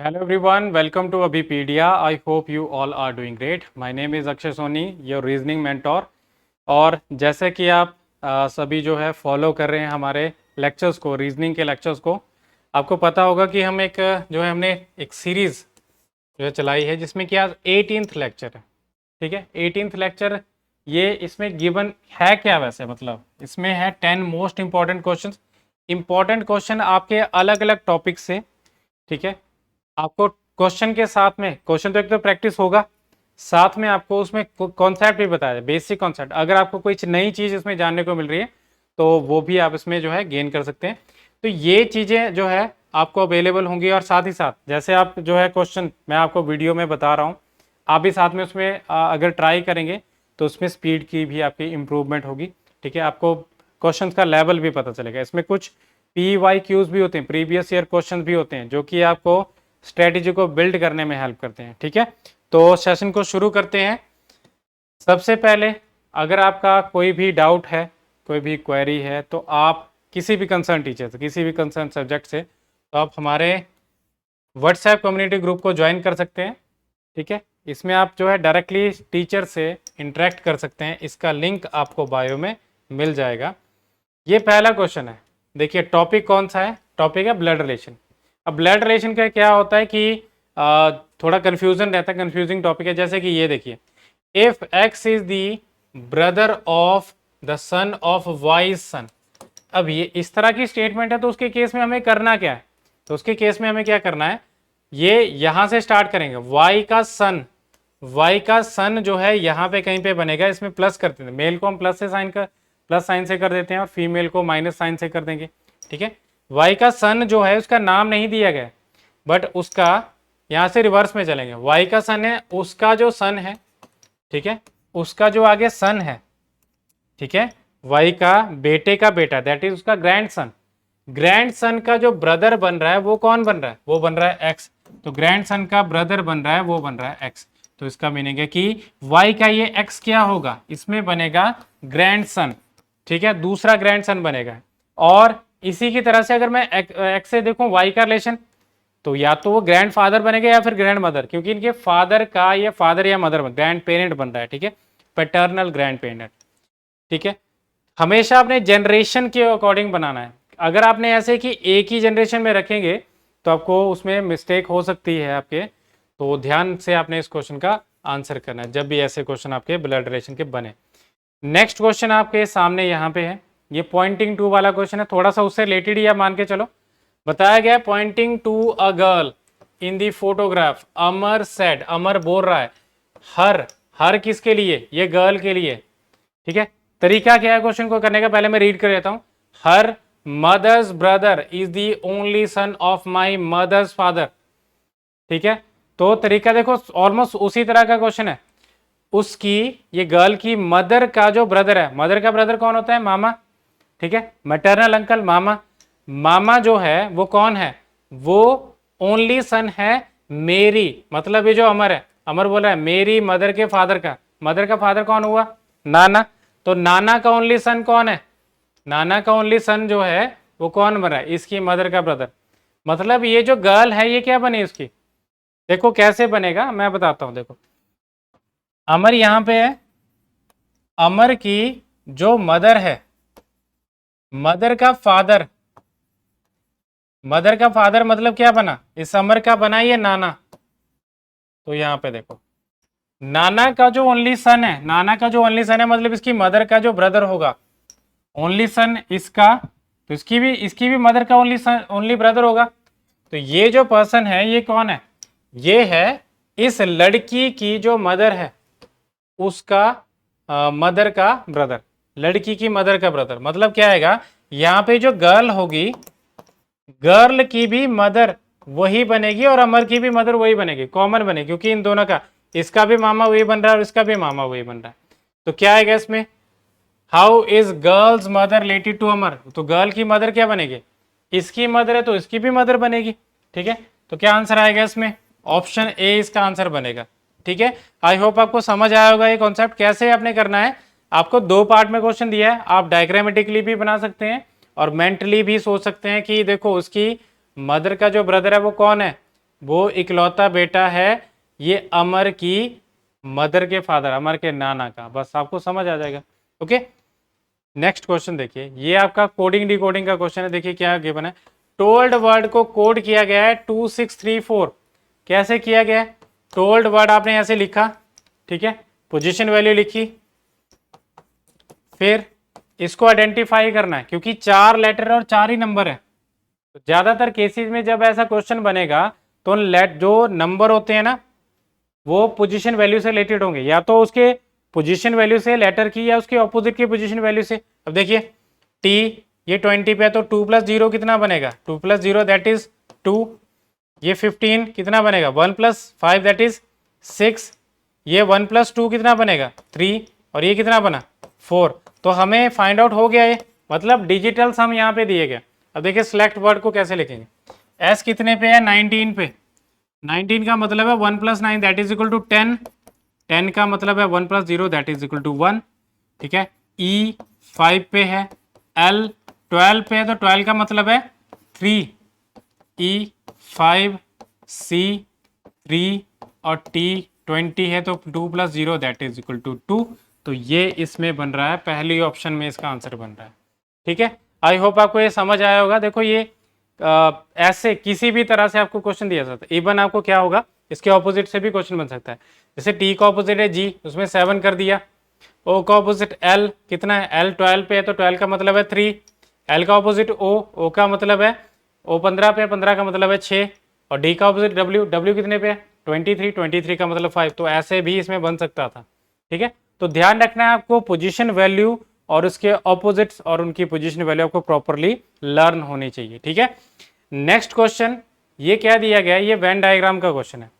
Hello everyone, welcome to Abhipedia. I hope you all are doing great. My name is Akshay Soni, your reasoning mentor. और जैसे कि आप सभी जो है फॉलो कर रहे हैं हमारे लेक्चर्स को, रीजनिंग के लेक्चर्स को, आपको पता होगा कि हम एक जो है हमने एक सीरीज़ जो है चलाई है जिसमें कि आज 18th लेक्चर है। ठीक है, 18th लेक्चर ये इसमें गिवन है क्या वैसे, मतलब इसमें है 10 मोस्ट इंपॉर्टेंट क्वेश्चन आपके अलग अलग टॉपिक से। ठीक है, आपको क्वेश्चन के साथ में क्वेश्चन तो एक तो प्रैक्टिस होगा, साथ में आपको उसमें कॉन्सेप्ट भी बताया जाए, बेसिक कॉन्सेप्ट। अगर आपको कोई नई चीज़ इसमें जानने को मिल रही है तो वो भी आप इसमें जो है गेन कर सकते हैं। तो ये चीज़ें जो है आपको अवेलेबल होंगी, और साथ ही साथ जैसे आप जो है क्वेश्चन मैं आपको वीडियो में बता रहा हूँ, आप भी साथ में उसमें अगर ट्राई करेंगे तो उसमें स्पीड की भी आपकी इम्प्रूवमेंट होगी। ठीक है, आपको क्वेश्चन का लेवल भी पता चलेगा। इसमें कुछ PYQs भी होते हैं, प्रीवियस ईयर क्वेश्चन भी होते हैं, जो कि आपको स्ट्रेटेजी को बिल्ड करने में हेल्प करते हैं। ठीक है, तो सेशन को शुरू करते हैं। सबसे पहले अगर आपका कोई भी डाउट है, कोई भी क्वेरी है, तो आप किसी भी कंसर्न टीचर से, किसी भी कंसर्न सब्जेक्ट से, तो आप हमारे व्हाट्सएप कम्युनिटी ग्रुप को ज्वाइन कर सकते हैं। ठीक है, इसमें आप जो है डायरेक्टली टीचर से इंटरेक्ट कर सकते हैं। इसका लिंक आपको बायो में मिल जाएगा। ये पहला क्वेश्चन है। देखिए टॉपिक कौन सा है, टॉपिक है ब्लड रिलेशन। अब ब्लड रिलेशन का क्या होता है कि थोड़ा कन्फ्यूजन रहता है, कन्फ्यूजिंग टॉपिक है। जैसे कि ये देखिए, if X is the brother of the son of Y son. अब ये इस तरह की स्टेटमेंट है, तो उसके केस में हमें करना क्या है, तो उसके केस में हमें क्या करना है, ये यहां से स्टार्ट करेंगे। वाई का सन जो है यहाँ पे कहीं पे बनेगा, इसमें प्लस करते हैं। मेल को हम प्लस साइन से कर देते हैं और फीमेल को माइनस साइन से कर देंगे। ठीक है, वाई का सन जो है उसका नाम नहीं दिया गया, बट उसका यहां से रिवर्स में चलेंगे। वाई का सन है, उसका जो सन है, ठीक है, उसका जो आगे सन है, ठीक है, वाई का बेटे का बेटा, दैट इज उसका ग्रैंड सन का जो ब्रदर बन रहा है वो कौन बन रहा है, वो बन रहा है एक्स। तो ग्रैंड सन का ब्रदर बन रहा है, वो बन रहा है एक्स। तो इसका मीनिंग है कि वाई का ये एक्स क्या होगा, इसमें बनेगा ग्रैंड सन। ठीक है, दूसरा ग्रैंड सन बनेगा। और इसी की तरह से अगर मैं एक्स से देखूं वाई का रिलेशन, तो या तो वो ग्रैंड फादर बनेगा या फिर ग्रैंड मदर, क्योंकि इनके फादर का ये फादर या मदर ग्रैंड पेरेंट बन रहा है। ठीक है, पैटर्नल ग्रैंड पेरेंट। ठीक है, हमेशा अपने जनरेशन के अकॉर्डिंग बनाना है। अगर आपने ऐसे कि एक ही जनरेशन में रखेंगे तो आपको उसमें मिस्टेक हो सकती है आपके, तो ध्यान से आपने इस क्वेश्चन का आंसर करना है जब भी ऐसे क्वेश्चन आपके ब्लड रिलेशन के बने। नेक्स्ट क्वेश्चन आपके सामने यहाँ पे है, ये पॉइंटिंग टू वाला क्वेश्चन है, थोड़ा सा उससे रिलेटेड ही आप मान के चलो। बताया गया pointing to a girl in the photograph, Amar said, Amar बोल रहा है हर किसके लिए, ये गर्ल के लिए। ठीक है, तरीका क्या है क्वेश्चन को करने का, पहले मैं रीड कर लेता हूं। Her mother's brother is the only son of my mother's father. ठीक है, तो तरीका देखो ऑलमोस्ट उसी तरह का क्वेश्चन है। उसकी, ये गर्ल की मदर का जो ब्रदर है, मदर का ब्रदर कौन होता है, मामा। ठीक है, मैटरनल अंकल, मामा जो है वो कौन है, वो ओनली सन है मेरी, मतलब ये जो अमर है, अमर बोल रहा है मेरी मदर के फादर का, मदर का फादर कौन हुआ, नाना। तो नाना का ओनली सन कौन है, नाना का ओनली सन जो है वो कौन बन रहा है, इसकी मदर का ब्रदर। मतलब ये जो गर्ल है ये क्या बनी उसकी, देखो कैसे बनेगा मैं बताता हूं। देखो अमर यहां पे है, अमर की जो मदर है, मदर का फादर, मदर का फादर मतलब क्या बना, इस अमर का बना ये नाना। तो यहां पे देखो नाना का जो ओनली सन है, नाना का जो ओनली सन है मतलब इसकी मदर का जो ब्रदर होगा, ओनली सन इसका, तो इसकी भी मदर का ओनली सन, ओनली ब्रदर होगा। तो ये जो पर्सन है ये कौन है, ये है इस लड़की की जो मदर है उसका मदर का ब्रदर, लड़की की मदर का ब्रदर। मतलब क्या आएगा, यहाँ पे जो गर्ल होगी, गर्ल की भी मदर वही बनेगी और अमर की भी मदर वही बनेगी, कॉमन बनेगी, क्योंकि इन दोनों का, इसका भी मामा वही बन रहा है और इसका भी मामा वही बन रहा है। तो क्या आएगा इसमें, how is girls mother related to Amar, तो गर्ल की मदर क्या बनेगी, इसकी मदर है तो इसकी भी मदर बनेगी। ठीक है, तो क्या आंसर आएगा इसमें, ऑप्शन ए इसका आंसर बनेगा। ठीक है, आई होप आपको समझ आया होगा ये कॉन्सेप्ट कैसे आपने करना है। आपको दो पार्ट में क्वेश्चन दिया है, आप डायग्रामेटिकली भी बना सकते हैं और मेंटली भी सोच सकते हैं कि देखो उसकी मदर का जो ब्रदर है वो कौन है, वो इकलौता बेटा है ये अमर की मदर के फादर, अमर के नाना का। बस आपको समझ आ जाएगा। ओके, नेक्स्ट क्वेश्चन देखिए, ये आपका कोडिंग डिकोडिंग का क्वेश्चन है। देखिए क्या गिवन है, टोल्ड वर्ड को कोड किया गया है 2634। कैसे किया गया है? टोल्ड वर्ड आपने ऐसे लिखा, ठीक है, पोजीशन वैल्यू लिखी, फिर इसको आइडेंटिफाई करना है, क्योंकि 4 लेटर और 4 ही नंबर है। तो ज्यादातर केसेस में जब ऐसा क्वेश्चन बनेगा तो जो नंबर होते हैं ना वो पोजीशन वैल्यू से रिलेटेड होंगे, या तो उसके पोजीशन वैल्यू से लेटर की या उसके ऑपोजिट की पोजीशन वैल्यू से। अब देखिए टी ये 20 पे है तो 2 + 0 कितना बनेगा? 2 + 0 दैट इज 2। ये 15 कितना बनेगा? 1 + 5 दैट इज 6। ये 1 + 2 कितना बनेगा? 3। और ये कितना बना? 4। तो हमें फाइंड आउट हो गया ये, मतलब डिजिटल सम यहाँ पे दिए गए। अब देखिए सिलेक्ट वर्ड को कैसे लिखेंगे। एस कितने पे है? 19 पे। 19 का मतलब है 1 + 9 दैट इज इक्वल टू 10। 10 का मतलब है 1 + 0 दैट इज इक्वल टू 1। ठीक है, ई 5 पे है, एल 12 पे है तो 12 का मतलब है 3, ई 5, सी 3 और टी 20 है तो 2 + 0 दैट इज इक्वल टू 2। तो ये इसमें बन रहा है, पहली ऑप्शन में इसका आंसर बन रहा है। ठीक है, आई होप आपको ये समझ आया होगा। देखो ये ऐसे किसी भी तरह से आपको क्वेश्चन दिया जाता है। इवन आपको क्या होगा, इसके ऑपोजिट से भी क्वेश्चन बन सकता है। जैसे टी का ऑपोजिट है जी, उसमें 7 कर दिया। ओ का ऑपोजिट एल कितना है? एल 12 पे है तो 12 का मतलब है 3। एल का ऑपोजिट ओ का मतलब है ओ 15 पे है, 15 का मतलब है 6। और डी का ऑपोजिट डब्ल्यू, डब्ल्यू कितने पे है? 23, 23 का मतलब 5। तो ऐसे भी इसमें बन सकता था। ठीक है, तो ध्यान रखना है आपको पोजीशन वैल्यू और उसके ऑपोजिट्स और उनकी पोजीशन वैल्यू आपको प्रॉपरली लर्न होनी चाहिए। ठीक है, नेक्स्ट क्वेश्चन ये क्या दिया गया है? ये वेन डायग्राम का क्वेश्चन है।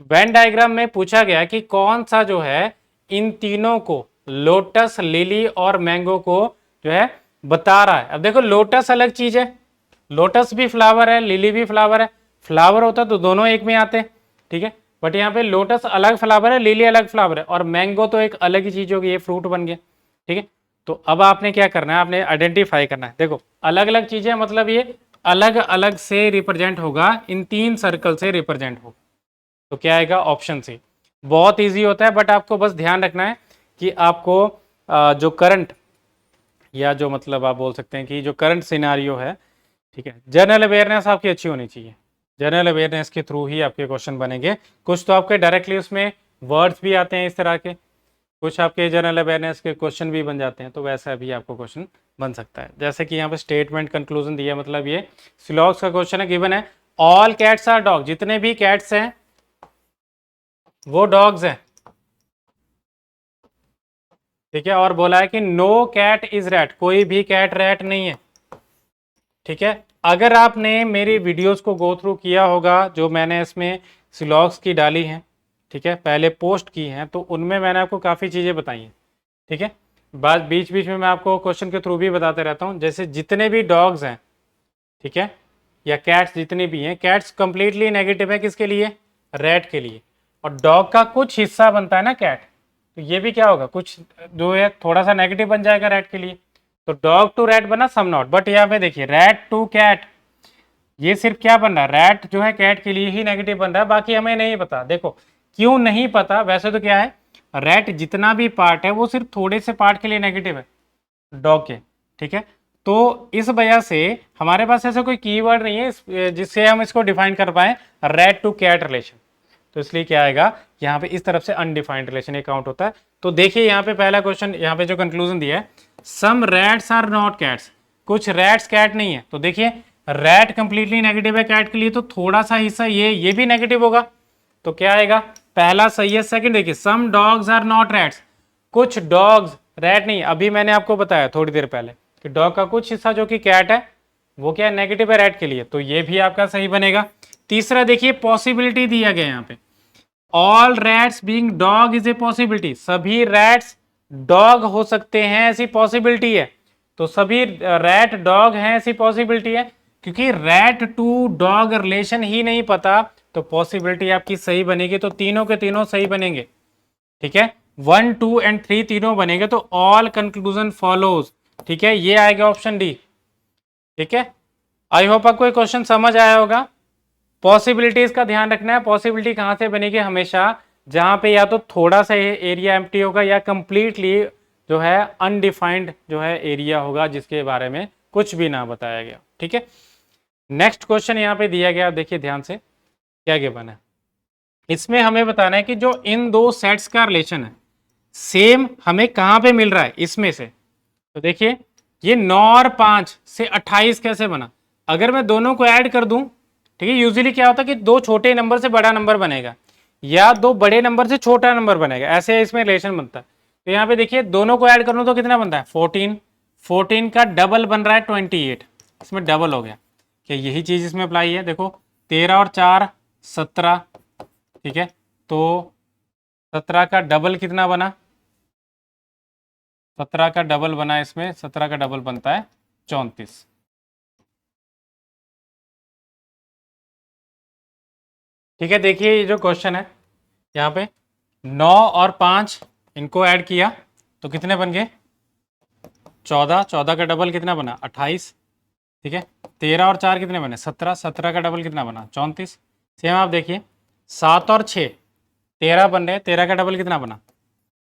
वेन डायग्राम में पूछा गया कि कौन सा जो है इन तीनों को, लोटस, लिली और मैंगो को जो है बता रहा है। अब देखो लोटस अलग चीज है, लोटस भी फ्लावर है, लिली भी फ्लावर है। फ्लावर होता तो दोनों एक में आते, ठीक है, बट यहाँ पे लोटस अलग फ्लावर है, लिली अलग फ्लावर है, और मैंगो तो एक अलग ही चीज होगी, ये फ्रूट बन गया। ठीक है, तो अब आपने क्या करना है, आपने आइडेंटिफाई करना है। देखो अलग अलग चीजें, मतलब ये अलग अलग से रिप्रेजेंट होगा, इन 3 सर्कल से रिप्रेजेंट होगा। तो क्या आएगा? Option C. बहुत इजी होता है, बट आपको बस ध्यान रखना है कि आपको जो करंट, या जो मतलब आप बोल सकते हैं कि जो करंट सिनारियो है, ठीक है, जनरल अवेयरनेस आपकी अच्छी होनी चाहिए। जनरल अवेयरनेस के थ्रू ही आपके क्वेश्चन बनेंगे। कुछ तो आपके डायरेक्टली उसमें वर्ड्स भी आते हैं इस तरह के, कुछ आपके जनरल अवेयरनेस के क्वेश्चन भी बन जाते हैं, तो वैसा भी आपको क्वेश्चन बन सकता है। जैसे कि यहाँ पे स्टेटमेंट कंक्लूजन दिया, मतलब ये सिलॉक्स का क्वेश्चन है, गिवन है ऑल कैट्स आर डॉग, जितने भी कैट्स हैं वो डॉग्स हैं। ठीक है, और बोला है कि नो कैट इज रैट, कोई भी कैट रैट नहीं है। ठीक है, अगर आपने मेरी वीडियोस को गो थ्रू किया होगा, जो मैंने इसमें सिलॉक्स की डाली हैं, ठीक है, पहले पोस्ट की हैं, तो उनमें मैंने आपको काफ़ी चीज़ें बताई हैं। ठीक है, बात बीच बीच में मैं आपको क्वेश्चन के थ्रू भी बताते रहता हूँ। जैसे जितने भी डॉग्स हैं, ठीक है, या कैट्स जितने भी हैं, कैट्स कंप्लीटली नेगेटिव है किसके लिए? रैट के लिए। और डॉग का कुछ हिस्सा बनता है ना कैट, तो ये भी क्या होगा, कुछ जो है थोड़ा सा नेगेटिव बन जाएगा रैट के लिए। तो डॉग टू रैट बना सम नॉट, बट यहाँ पे देखिए रैट टू कैट, ये सिर्फ क्या बन रहा है, रैट जो है कैट के लिए ही नेगेटिव बन रहा है, बाकी हमें नहीं पता। देखो क्यों नहीं पता, वैसे तो क्या है, रैट जितना भी पार्ट है वो सिर्फ थोड़े से पार्ट के लिए नेगेटिव है डॉग के। ठीक है, तो इस वजह से हमारे पास ऐसा कोई कीवर्ड नहीं है जिससे हम इसको डिफाइन कर पाए रैट टू कैट रिलेशन। तो इसलिए क्या आएगा यहाँ पे, इस तरफ से अनडिफाइंड रिलेशन ये काउंट होता है। तो देखिए यहाँ पे पहला क्वेश्चन, यहाँ पे जो कंक्लूजन दिया है, सम रैट्स आर नॉट कैट्स, कुछ रैट्स कैट नहीं है। तो देखिए रैट कंप्लीटली नेगेटिव है कैट के लिए, तो थोड़ा सा हिस्सा ये भी नेगेटिव होगा। तो क्या आएगा? पहला सही है। सेकंड देखिए, some dogs are not rats, कुछ डॉग्स रैट नहीं। अभी मैंने आपको बताया थोड़ी देर पहले कि डॉग का कुछ हिस्सा जो कि कैट है वो क्या है, नेगेटिव है रैट के लिए, तो ये भी आपका सही बनेगा। तीसरा देखिए पॉसिबिलिटी दिया गया यहाँ पे, all rats being dog is a possibility, सभी रैट्स डॉग हो सकते हैं ऐसी पॉसिबिलिटी है। तो सभी रैट डॉग हैं ऐसी पॉसिबिलिटी है, क्योंकि रैट टू डॉग रिलेशन ही नहीं पता, तो पॉसिबिलिटी आपकी सही बनेगी। तो तीनों के तीनों सही बनेंगे। ठीक है, 1, 2 एंड 3 तीनों बनेंगे, तो ऑल कंक्लूजन फॉलोज। ठीक है, ये आएगा ऑप्शन डी। ठीक है, आई होप आपको ये क्वेश्चन समझ आया होगा। पॉसिबिलिटीज का ध्यान रखना है। पॉसिबिलिटी कहाँ से बनेगी, हमेशा जहाँ पे या तो थोड़ा सा एरिया एम्प्टी होगा या कंप्लीटली जो है अनडिफाइंड जो है एरिया होगा जिसके बारे में कुछ भी ना बताया गया। ठीक है, नेक्स्ट क्वेश्चन यहाँ पे दिया गया, देखिए ध्यान से क्या गिवन है। इसमें हमें बताना है कि जो इन दो सेट्स का रिलेशन है सेम हमें कहाँ पे मिल रहा है इसमें से। तो देखिए ये 9 और 5 से 28 कैसे बना, अगर मैं दोनों को ऐड कर दूं, ठीक है, यूजुअली क्या होता है कि दो छोटे नंबर से बड़ा नंबर बनेगा या दो बड़े नंबर से छोटा नंबर बनेगा, ऐसे इसमें रिलेशन बनता है। तो यहाँ पे देखिए दोनों को ऐड करूं तो कितना बनता है 14, 14 का डबल बन रहा है 28, इसमें डबल हो गया। क्या यही चीज इसमें अप्लाई है, देखो 13 और 4 17, ठीक है, तो 17 का डबल कितना बना, 17 का डबल बना, इसमें 17 का डबल बनता है 34। ठीक है, देखिए ये जो क्वेश्चन है यहाँ पे 9 और 5 इनको ऐड किया तो कितने बन गए 14, 14 का डबल कितना बना 28, ठीक है, 13 और 4 कितने बने 17, 17 का डबल कितना बना 34। सेम आप देखिए 7 और 6 13 बन रहे, 13 का डबल कितना बना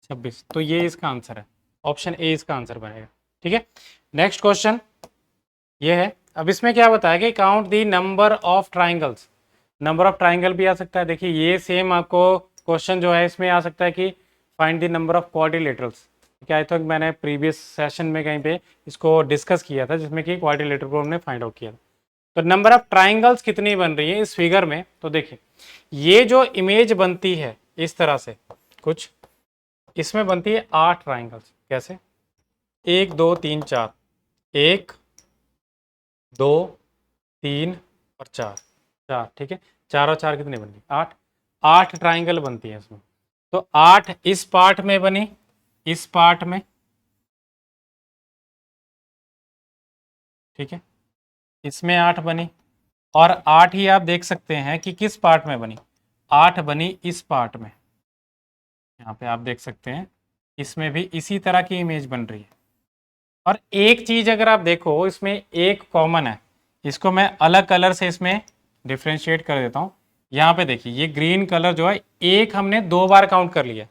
26। तो ये इसका आंसर है, ऑप्शन ए इसका आंसर बनेगा। ठीक है, नेक्स्ट क्वेश्चन ये है। अब इसमें क्या बताया कि count the number of triangles, number of triangle भी आ सकता है। देखिए ये सेम आपको क्वेश्चन जो है इसमें आ सकता है कि find the number of quadrilaterals. क्या है, तो मैंने प्रीवियस सेशन में कहीं पे इसको डिस्कस किया था जिसमें कि क्वाड्रिलेटर को हमने फाइंड आउट किया था। तो नंबर ऑफ ट्राइंगल्स कितनी बन रही है इस फिगर में, तो देखिए ये जो इमेज बनती है इस तरह से कुछ, इसमें बनती है 8 ट्राइंगल्स। कैसे, 1 2 3 4, 1 2 3 और 4, 4, ठीक है, 4 और 4 कितने बन गई 8, 8 ट्राइंगल बनती है इसमें। तो 8 इस पार्ट में बनी, इस पार्ट में, ठीक है, इसमें 8 बनी, और 8 ही आप देख सकते हैं कि किस पार्ट में बनी, 8 बनी इस पार्ट में, यहाँ पे आप देख सकते हैं इसमें भी इसी तरह की इमेज बन रही है। और एक चीज अगर आप देखो इसमें एक कॉमन है, इसको मैं अलग कलर से इसमें डिफ्रेंशिएट कर देता हूँ। यहाँ पे देखिए ये ग्रीन कलर जो है एक हमने 2 बार काउंट कर लिया,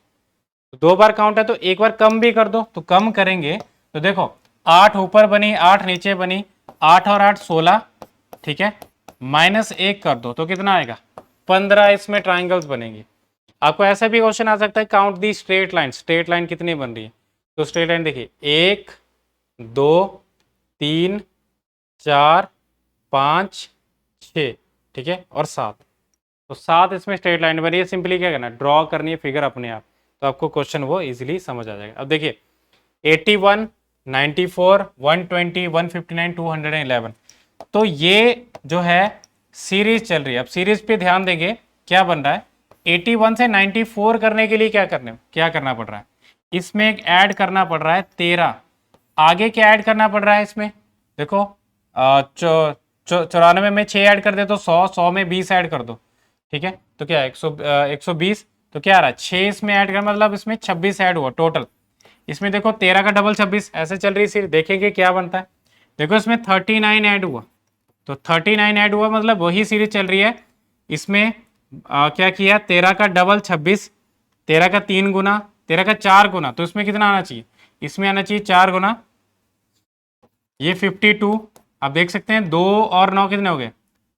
तो 2 बार काउंट है तो एक बार कम भी कर दो, तो कम करेंगे तो देखो 8 ऊपर बनी 8 नीचे बनी, 8 और 8 16, ठीक है, -1 कर दो तो कितना आएगा 15, इसमें ट्राइंगल्स बनेंगे। आपको ऐसा भी क्वेश्चन आ सकता है काउंट दी स्ट्रेट लाइन, स्ट्रेट लाइन कितनी बन रही है, तो स्ट्रेट लाइन देखिए 1 2 3 4 5 6, ठीक है, और 7, तो 7 इसमें स्ट्रेट लाइन बनी है। सिंपली क्या करना है, ड्रॉ करनी है फिगर अपने आप, तो आपको क्वेश्चन वो इजीली समझ आ जाएगा। अब देखिए 81 94 120 159 211, तो ये जो है सीरीज चल रही है। अब सीरीज पे ध्यान देंगे क्या बन रहा है, 81 से 94 करने के लिए क्या करना पड़ रहा है, इसमें एक ऐड करना पड़ रहा है 13, आगे क्या ऐड करना पड़ रहा है इसमें, देखो 94 में 6 ऐड कर दे तो 100, 100 में 20 ऐड कर दो, ठीक है, तो क्या 120, तो क्या आ रहा है 6 इसमें ऐड कर, मतलब इसमें 26 ऐड हुआ टोटल। इसमें देखो 13 का डबल 26, ऐसे चल रही सीरीज, देखेंगे क्या बनता है। देखो इसमें 39 ऐड हुआ, तो 39 ऐड हुआ मतलब वही सीरीज चल रही है। इसमें क्या किया 13 का डबल 26, 13 का 3 गुना, 13 का 4 गुना, तो इसमें कितना आना चाहिए, इसमें आना चाहिए 4 गुना, ये 52। आप देख सकते हैं 2 और 9 कितने हो गए,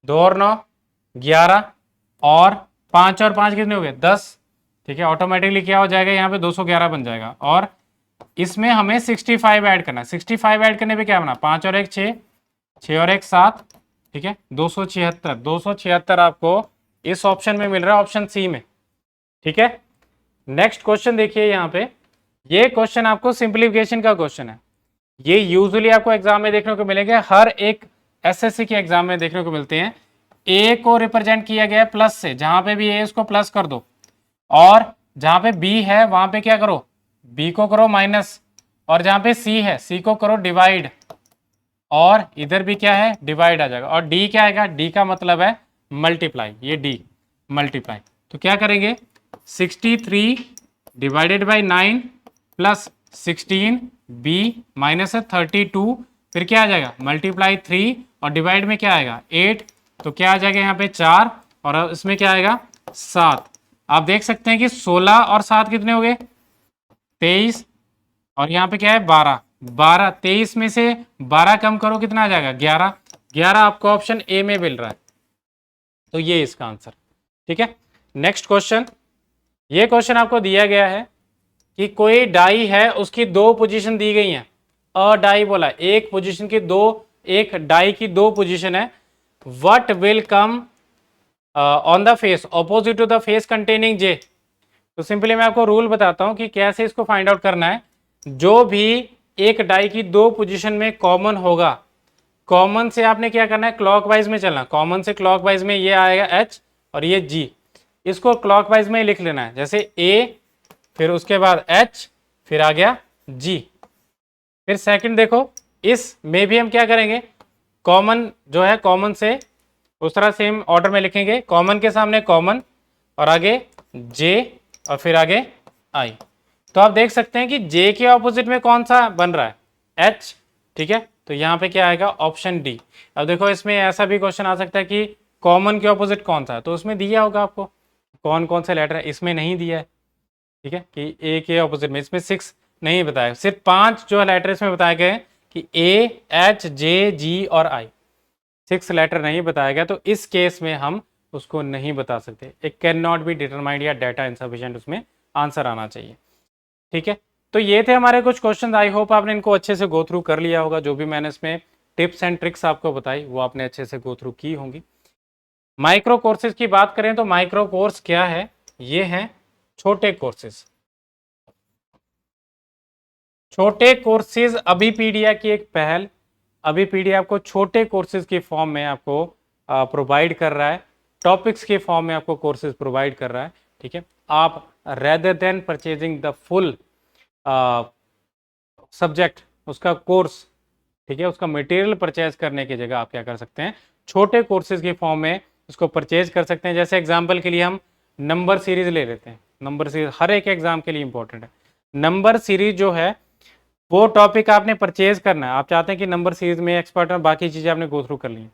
2 और 9 11, और 5 और 5 कितने हो गए 10, ठीक है, ऑटोमेटिकली क्या हो जाएगा यहाँ पे 211 बन जाएगा। और इसमें हमें 65 ऐड करना है, 65 ऐड करने पे क्या बना 5 और 1 6, 6 और 1 7, ठीक है, 276, 276 आपको इस ऑप्शन में मिल रहा है, ऑप्शन सी में। ठीक है, नेक्स्ट क्वेश्चन देखिए यहाँ पे, ये क्वेश्चन आपको सिंप्लीफिकेशन का क्वेश्चन है। ये यूजुअली आपको एग्जाम में देखने को मिलेंगे, हर एक एसएससी के एग्जाम में देखने को मिलते हैं। ए को रिप्रेजेंट किया गया है प्लस से, जहां पे भी ए उसको प्लस कर दो, और जहां पे बी है वहां पे क्या करो, बी को करो माइनस, और जहां पे सी है सी को करो डिवाइड, और इधर भी क्या है डिवाइड आ जाएगा। और डी क्या आएगा, डी का मतलब है मल्टीप्लाई, ये डी मल्टीप्लाई। तो क्या करेंगे 63 divided by 9 plus 16 B minus 32, फिर क्या आ जाएगा मल्टीप्लाई 3, और डिवाइड में क्या आएगा 8, तो क्या आ जाएगा यहाँ पे 4 और इसमें क्या आएगा 7। आप देख सकते हैं कि 16 और 7 कितने हो गए 23 और यहाँ पे क्या है 12। 12 23 में से 12 कम करो कितना आ जाएगा 11। 11 आपको ऑप्शन ए में मिल रहा है, तो ये इसका आंसर। ठीक है, नेक्स्ट क्वेश्चन। ये क्वेश्चन आपको दिया गया है कि कोई डाई है, उसकी 2 पोजीशन दी गई हैं। अ डाई बोला, एक पोजीशन की 2, एक डाई की 2 पोजीशन है। What will come on the face opposite to the face containing J. तो सिंपली मैं आपको रूल बताता हूं कि कैसे इसको फाइंड आउट करना है। जो भी एक डाई की 2 पोजीशन में कॉमन होगा, कॉमन से आपने क्या करना है क्लॉकवाइज में चलना। कॉमन से क्लॉकवाइज में ये आएगा एच और ये जी, इसको क्लॉकवाइज में लिख लेना है। जैसे ए, फिर उसके बाद एच, फिर आ गया जी। फिर सेकंड देखो, इस में भी हम क्या करेंगे, कॉमन जो है कॉमन से उस तरह सेम ऑर्डर में लिखेंगे। कॉमन के सामने कॉमन और आगे जे और फिर आगे आई। तो आप देख सकते हैं कि जे के ऑपोजिट में कौन सा बन रहा है एच। ठीक है, तो यहाँ पे क्या आएगा ऑप्शन डी। अब देखो इसमें ऐसा भी क्वेश्चन आ सकता है कि कॉमन के ऑपोजिट कौन सा है, तो उसमें दिया होगा आपको कौन कौन से लेटर है, इसमें नहीं दिया है। ठीक है, कि ए के ऑपोजिट में इसमें 6 नहीं बताया, सिर्फ 5 जो लेटर इसमें बताए गए कि ए एच जे जी और आई, 6 लेटर नहीं बताया गया। तो इस केस में हम उसको नहीं बता सकते। एक कैन नॉट बी डिटरमाइंड या डाटा इनसफिशिएंट उसमें आंसर आना चाहिए। ठीक है, तो ये थे हमारे कुछ क्वेश्चन। आई होप आपने इनको अच्छे से गो थ्रू कर लिया होगा। जो भी मैंने इसमें टिप्स एंड ट्रिक्स आपको बताई वो आपने अच्छे से गो थ्रू की होंगी। माइक्रो कोर्सेज की बात करें तो माइक्रो कोर्स क्या है, ये हैं छोटे कोर्सेज। छोटे कोर्सेज अभिपीडिया की एक पहल। अभिपीडिया आपको छोटे कोर्सेज की फॉर्म में आपको प्रोवाइड कर रहा है, टॉपिक्स के फॉर्म में आपको कोर्सेज प्रोवाइड कर रहा है। ठीक है, आप rather than purchasing the full subject, उसका कोर्स, ठीक है, उसका मटेरियल परचेज करने की जगह आप क्या कर सकते हैं, छोटे कोर्सेज के फॉर्म में उसको परचेज कर सकते हैं। जैसे एग्जांपल के लिए हम नंबर सीरीज ले लेते हैं। नंबर सीरीज हर एक एग्जाम के लिए इंपॉर्टेंट है। नंबर सीरीज जो है वो टॉपिक आपने परचेज करना है। आप चाहते हैं कि नंबर सीरीज में एक्सपर्ट और बाकी चीज़ें आपने गो थ्रू कर ली,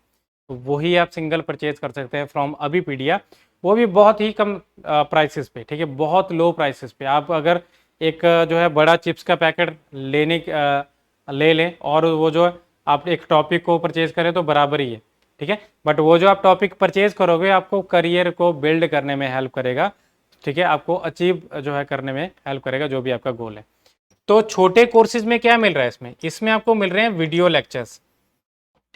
तो वही आप सिंगल परचेज कर सकते हैं फ्रॉम अभिपीडिया, वो भी बहुत ही कम प्राइसेस पे। ठीक है, बहुत लो प्राइसेस पे। आप अगर एक जो है बड़ा चिप्स का पैकेट ले लें और वो जो आप एक टॉपिक को परचेज करें तो बराबर ही है। ठीक है, बट वो जो आप टॉपिक परचेज करोगे आपको करियर को बिल्ड करने में हेल्प करेगा। ठीक है, आपको अचीव जो है करने में हेल्प करेगा जो भी आपका गोल है। तो छोटे कोर्सेज में क्या मिल रहा है, इसमें आपको मिल रहे हैं वीडियो लेक्चर्स।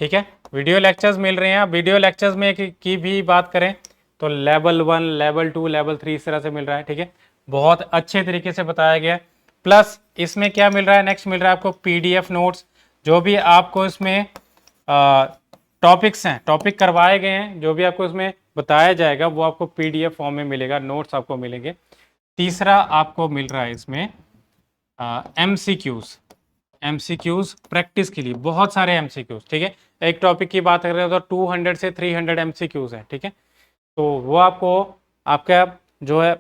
ठीक है, वीडियो लेक्चर्स मिल रहे हैं। वीडियो लेक्चर्स में की भी बात करें तो लेवल 1, लेवल 2, लेवल 3 इस तरह से मिल रहा है। ठीक है, बहुत अच्छे तरीके से बताया गया। प्लस इसमें क्या मिल रहा है, नेक्स्ट मिल रहा है आपको पीडीएफ नोट्स। जो भी आपको इसमें टॉपिक्स हैं, टॉपिक करवाए गए हैं, जो भी आपको इसमें बताया जाएगा वो आपको पीडीएफ फॉर्म में मिलेगा, नोट्स आपको मिलेंगे। तीसरा आपको मिल रहा है इसमें एमसीक्यूज। एमसीक्यूज प्रैक्टिस के लिए बहुत सारे एमसीक्यूज। ठीक है, एक टॉपिक की बात कर रहे हो तो 200 से 300 एमसीक्यूज है। ठीक है, तो वो आपको आपका जो है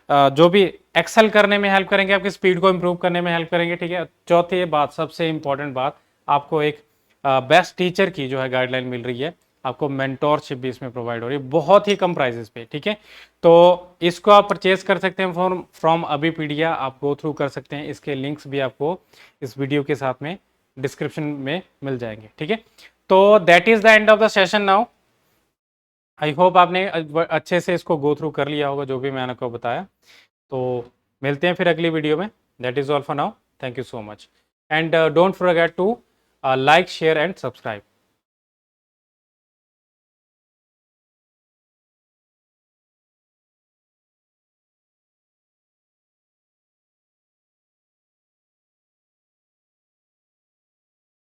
जो भी एक्सेल करने में हेल्प करेंगे, आपकी स्पीड को इंप्रूव करने में हेल्प करेंगे। ठीक है, चौथी बात, सबसे इंपॉर्टेंट बात, आपको एक बेस्ट टीचर की जो है गाइडलाइन मिल रही है। आपको मेंटोरशिप भी इसमें प्रोवाइड हो रही है बहुत ही कम प्राइसेस पे। ठीक है, तो इसको आप परचेज कर सकते हैं फ्रॉम अभिपीडिया। आप गो थ्रू कर सकते हैं, इसके लिंक्स भी आपको इस वीडियो के साथ में डिस्क्रिप्शन में मिल जाएंगे। ठीक है, तो that is the end of the session now. I hope आपने अच्छे से इसको गो थ्रू कर लिया होगा जो भी मैंने आपको बताया। तो मिलते हैं फिर अगली वीडियो में। That is all for now, thank you so much and don't forget to like, share and subscribe.